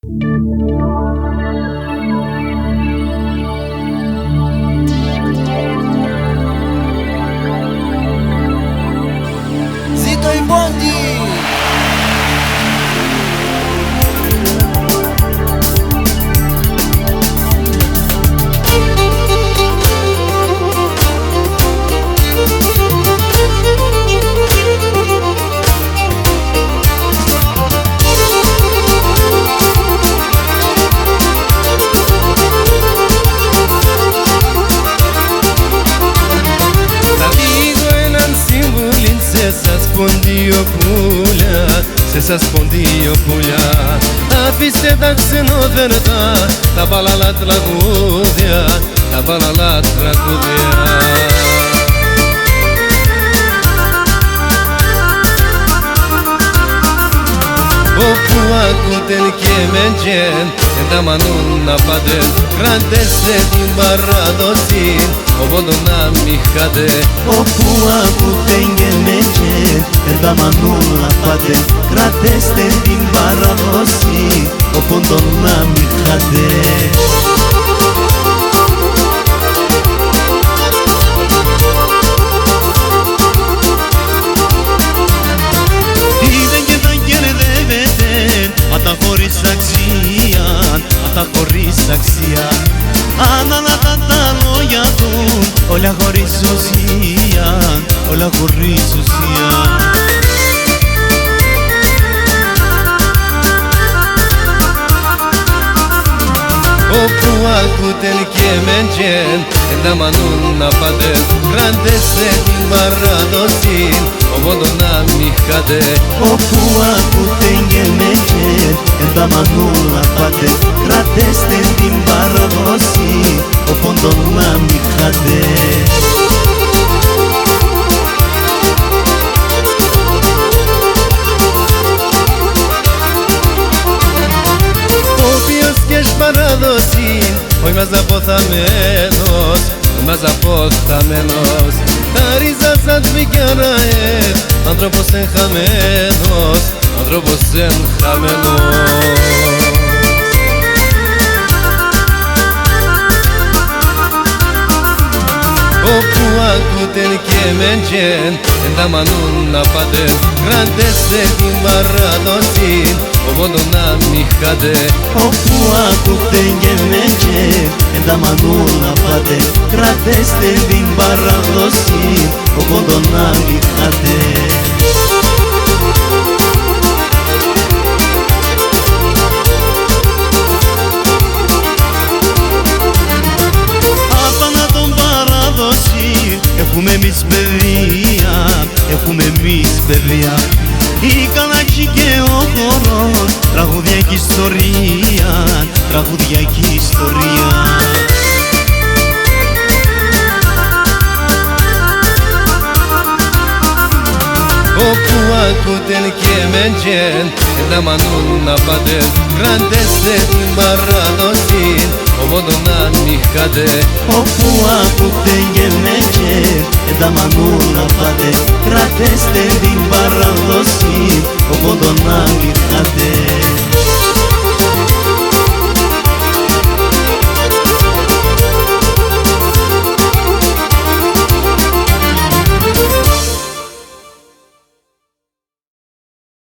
Zito e Bondi. Se s'ascondia pulha a pista da xenoverda da balalat lagudia da balalat lagudia Opua kuten kemenjen da manuna paden grandese din barradosin obodona mihade Opua kuten kemenjen da manuna paden grandese din barradosin obodona mihade Ata χωρίς αξία, ata χωρίς αξία Ανάλατα τα λόγια του, όλα χωρίς ουσία, όλα χωρίς ουσία Όπου ακούτεν και μεντζεν da manuna paden grandese din barradosin obodona mihade Opua kuten kemenjen da manuna paden grandese din barradosin obodona mihade Παραδοσήν, όχι μας αποθαμένος, μας αποθαμένος τα ρίζα σαν τβικιαραές, άνθρωπος εγχαμένος, άνθρωπος εγχαμένος Όπου ακούτεν και μεντζεν da manuna paden grandese din barradosin obodona mihade Opua kuten kemenjen da manuna paden grandese din barradosin obodona mihade Έχουμε εμείς παιδεία, έχουμε εμείς παιδεία Η Καλάκη και ο χορός, τραγουδιακή ιστορία, τραγουδιακή ιστορία Όπου ακούτεν και μεντζεν da manuna paden grandese din barradosin obodona mihade Opua kuten kemenjen da manuna paden grandese din barradosin obodona